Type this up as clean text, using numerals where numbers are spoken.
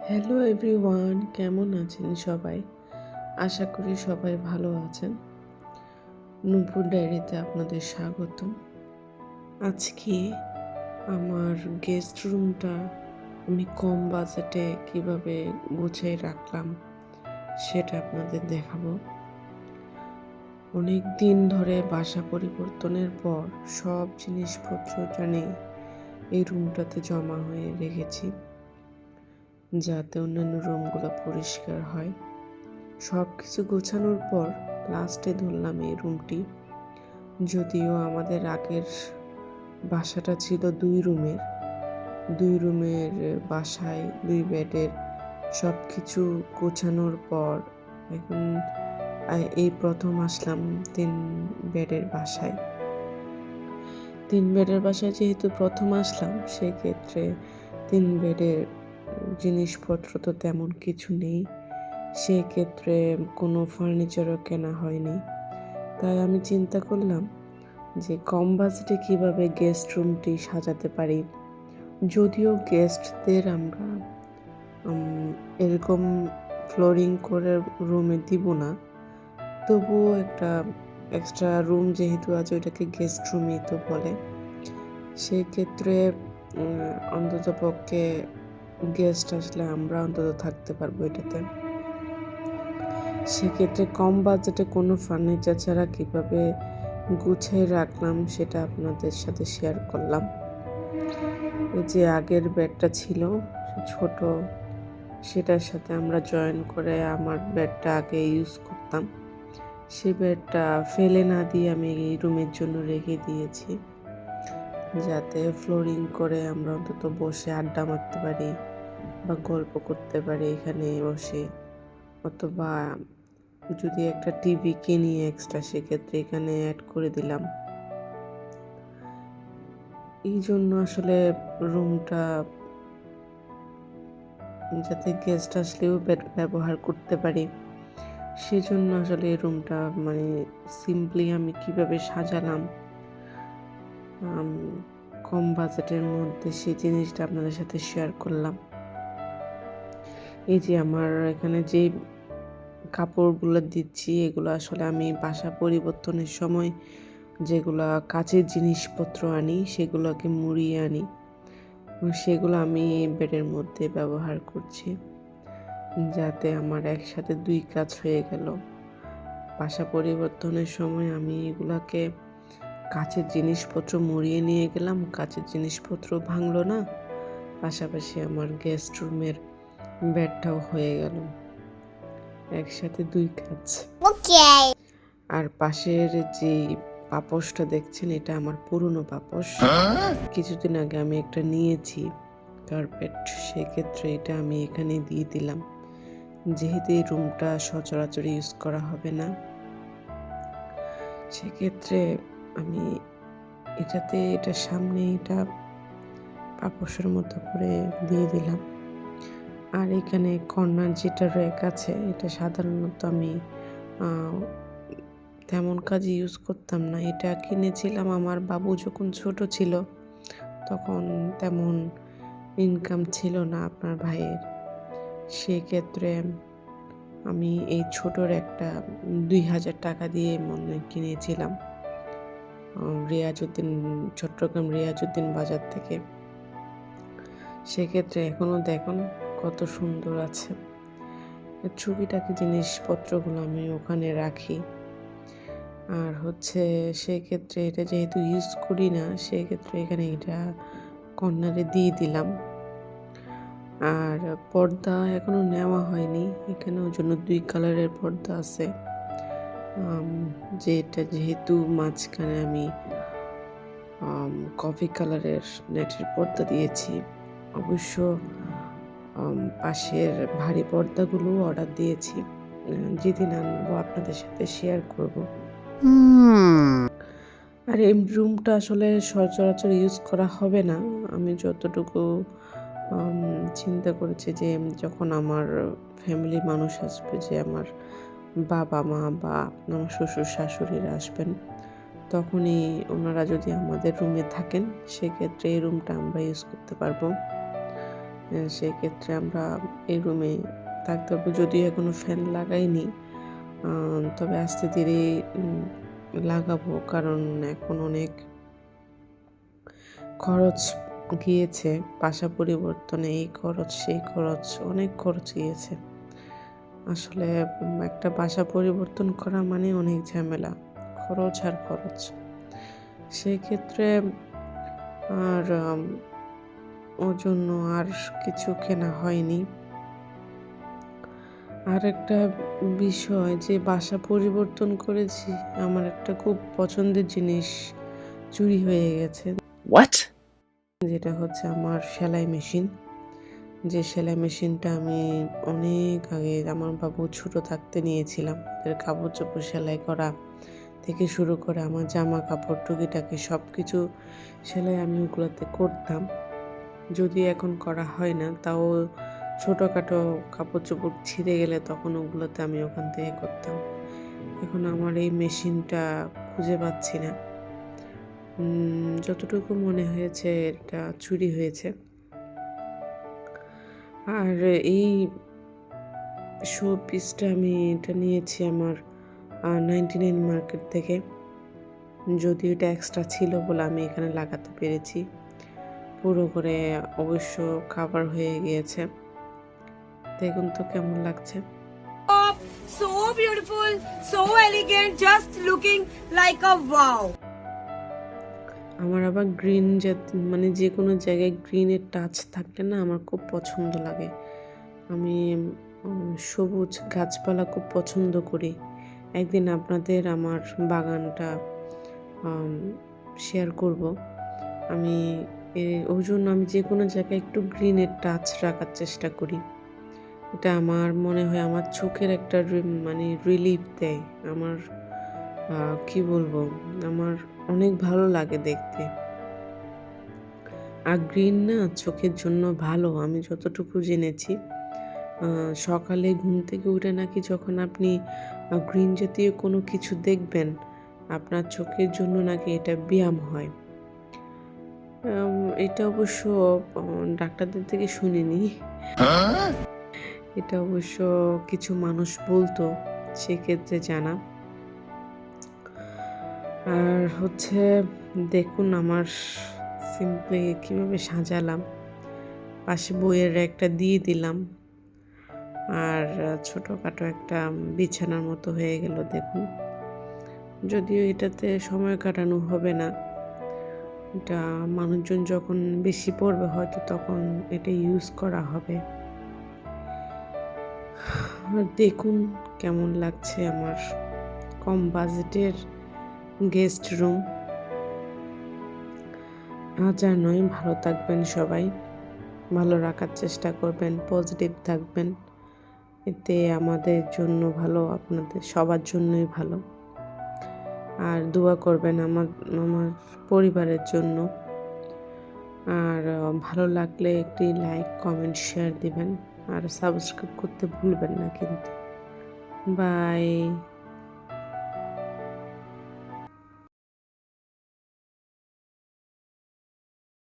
Hello everyone, কেমন আছেন সবাই? আশা করি সবাই ভালো আছেন। নূপুর ডায়েরিতে আপনাদের স্বাগতম। আজকে আমার গেস্ট রুমটা আমি কম বাজেটে কিভাবে গুছিয়ে রাখলাম সেটা আপনাদের দেখাবো। অনেক দিন ধরে বাসা পরিবর্তনের পর সব জিনিসপত্র এই রুমটাতে জমা হয়ে রেখেছি, যাতে অন্যান্য রুমগুলো পরিষ্কার হয়। সব কিছু গোছানোর পর লাস্টে ধরলাম এই রুমটি। যদিও আমাদের আগের বাসাটা ছিল 2 রুমের বাসায় 2 বেডের সব কিছু গোছানোর পর এখন এই প্রথম আসলাম 3 বেডের বাসায়। 3 বেডের বাসায় যেহেতু প্রথম আসলাম, সেক্ষেত্রে 3 বেডের জিনিসপত্র তো তেমন কিছু নেই। সেক্ষেত্রে কোনো ফার্নিচারও কেনা হয়নি। তাই আমি চিন্তা করলাম যে কম বাজেটে কীভাবে গেস্ট রুমটি সাজাতে পারি। যদিও গেস্টদের আমরা এরকম ফ্লোরিং করে রুমে দিব না, তবুও একটা এক্সট্রা রুম যেহেতু আছে ওইটাকে গেস্ট রুমই তো বলে। সেক্ষেত্রে অন্তত পক্ষে গেস্ট আসলে আমরা অন্তত থাকতে পারবো এটাতে। সেক্ষেত্রে কম বাজেটে কোনো ফার্নিচার ছাড়া কীভাবে গুছিয়ে রাখলাম সেটা আপনাদের সাথে শেয়ার করলাম। এই যে আগের বেডটা ছিল ছোট, সেটার সাথে আমরা জয়েন করে আমার বেডটা আগে ইউজ করতাম। সে বেডটা ফেলে না দিয়ে আমি এই রুমের জন্য রেখে দিয়েছি, যাতে ফ্লোরিং করে আমরা অন্তত বসে আড্ডা মারতে পারি বা গল্প করতে পারি এখানে বসে। অথবা যদি একটা টিভি কিনি এক্সট্রা, সেক্ষেত্রে এখানে অ্যাড করে দিলাম। এই জন্য আসলে রুমটা যাতে গেস্ট আসলেও ব্যবহার করতে পারি, সেজন্য আসলে এই রুমটা সিম্পলি আমি কিভাবে সাজালাম কম বাজেটের মধ্যে সেই জিনিসটা আপনাদের সাথে শেয়ার করলাম। এই যে আমার এখানে যে কাপড়গুলো দিচ্ছি, এগুলো আসলে আমি বাসা পরিবর্তনের সময় যেগুলো কাচের জিনিসপত্র আনি সেগুলোকে মুড়িয়ে আনি, সেগুলো আমি বেডের মধ্যে ব্যবহার করছি, যাতে আমার একসাথে 2 কাজ হয়ে গেল। বাসা পরিবর্তনের সময় আমি এগুলাকে কাচের জিনিসপত্র মুড়িয়ে নিয়ে গেলাম, কাচের জিনিসপত্র ভাঙলো না, পাশাপাশি আমার গেস্ট রুমের বেডটাও হয়ে গেল, একসাথে 2 কাজ। আর পাশের যে পাপোশটা দেখছেন, এটা আমার পুরনো পাপোশ। কিছুদিন আগে আমি একটা নিয়েছি কার্পেট, সেক্ষেত্রে এটা আমি এখানে দিয়ে দিলাম, যেহেতু এই রুমটা সচরাচর ইউজ করা হবে না। সেক্ষেত্রে আমি এটার সামনে এটা পাপোশের মতো করে দিয়ে দিলাম। আর এখানে কর্নার যেটা র্যাক আছে, এটা সাধারণত আমি তেমন কাজে ইউজ করতাম না। এটা কিনেছিলাম আমার বাবু যখন ছোট ছিল, তখন তেমন ইনকাম ছিল না আপনার ভাইয়ের। সেক্ষেত্রে আমি এই ছোটোর একটা 2000 টাকা দিয়ে কিনেছিলাম চট্টগ্রাম রিয়াজউদ্দিন বাজার থেকে। সেক্ষেত্রে এখনও দেখুন কত সুন্দর আছে। টুকিটাকি জিনিসপত্রগুলো আমি ওখানে রাখি। আর সেক্ষেত্রে এটা যেহেতু ইউজ করি না, সেক্ষেত্রে এখানে এটা কর্নারে দিয়ে দিলাম। আর পর্দা এখনো নেওয়া হয়নি, এখানে ওই জন্য 2 কালারের পর্দা আছে। যেহেতু মাঝখানে আমি কফি কালারের নেটের পর্দা দিয়েছি। অবশ্য পাশের ভারী পর্দাগুলো অর্ডার দিয়েছি, যেদিন আনবো আপনাদের সাথে শেয়ার করব। আর এই রুমটা আসলে সচরাচর ইউজ করা হবে না। আমি যতটুকু চিন্তা করেছি যে যখন আমার ফ্যামিলির মানুষ আসবে, যে আমার বাবা মা বা আমার শ্বশুর শাশুড়িরা আসবেন, তখনই ওনারা যদি আমাদের রুমে থাকেন, সেক্ষেত্রে এই রুমটা আমরা ইউজ করতে পারবো। সেক্ষেত্রে আমরা এই রুমে থাকতে হবে। যদিও এখনো ফ্যান লাগাইনি, তবে আস্তে ধীরে লাগাবো, কারণ এখন অনেক খরচ গিয়েছে। বাসা পরিবর্তনে এই খরচ সেই খরচ, অনেক খরচ গিয়েছে। আসলে একটা বাসা পরিবর্তন করা মানে অনেক ঝামেলা, খরচ আর খরচ। সেক্ষেত্রে আর ওর জন্য আর কিছু কেনা হয়নি। আর একটা বিষয়, যে বাসা পরিবর্তন করেছি, আমার একটা খুব পছন্দের জিনিস চুরি হয়ে গেছে। What? যেটা হচ্ছে আমার সেলাই মেশিন। যে সেলাই মেশিনটা আমি অনেক আগে আমার বাবু ছোট থাকতে নিয়েছিলাম। ওদের কাপড় চোপড় সেলাই করা থেকে শুরু করে আমার জামা কাপড় টুকিটাকি সব কিছু সেলাই আমি ওগুলোতে করতাম। যদি এখন করা হয় না, তাও ছোটোখাটো কাপড় চোপড় ছিঁড়ে গেলে তখন ওগুলোতে আমি ওখান থেকে করতাম। এখন আমার এই মেশিনটা খুঁজে পাচ্ছি না। যতটুকু মনে হয়েছে এটা চুরি হয়েছে। আর এই শো পিসটা আমি এটা নিয়েছি আমার 99 মার্কেট থেকে। যদিও এটা এক্সট্রা ছিল বলে আমি এখানে লাগাতে পেরেছি। পুরো করে অবশ্য কাভার হয়ে গিয়েছে। দেখুন তো কেমন লাগছে। So beautiful, so elegant, just looking like a wow. আমার আবার গ্রিন মানে যে কোনো জায়গায় গ্রিনের টাচ থাকলে না আমার খুব পছন্দ লাগে। আমি সবুজ গাছপালা খুব পছন্দ করি। একদিন আপনাদের আমার বাগানটা শেয়ার করব। আমি ওই জন্য আমি যে কোনো জায়গায় একটু গ্রিনের টাচ রাখার চেষ্টা করি। এটা আমার মনে হয় আমার চোখের একটা মানে রিলিফ দেয়। আমার কি বলবো, আমার অনেক ভালো লাগে দেখতে। আর গ্রিন না চোখের জন্য ভালো, আমি যতটুকু জেনেছি। সকালে ঘুম থেকে উঠে নাকি যখন আপনি গ্রিন জাতীয় কোনো কিছু দেখবেন, আপনার চোখের জন্য নাকি এটা ব্যায়াম হয়। এটা অবশ্য ডাক্তারদের থেকে শুনিনি। এটা অবশ্য কিছু মানুষ বলতো, সেক্ষেত্রে জানা। আর হচ্ছে দেখুন আমার সিম্পলি কিভাবে সাজালাম। পাশে বইয়ের একটা দিয়ে দিলাম, আর ছোটোখাটো একটা বিছানার মতো হয়ে গেল দেখুন। যদিও এটাতে সময় কাটানো হবে না, এটা মানুষজন যখন বেশি পড়বে হয়তো তখন এটা ইউজ করা হবে। আর দেখুন কেমন লাগছে আমার কম বাজেটের গেস্ট রুম। আজ আর নয়, ভালো থাকবেন সবাই, ভালো রাখার চেষ্টা করবেন, পজিটিভ থাকবেন। এতে আমাদের জন্য ভালো, আপনাদের সবার জন্যই ভালো। আর দোয়া করবেন আমার আমার পরিবারের জন্য। আর ভালো লাগলে একটি লাইক কমেন্ট শেয়ার দিবেন, আর সাবস্ক্রাইব করতে ভুলবেন না কিন্তু। বাই।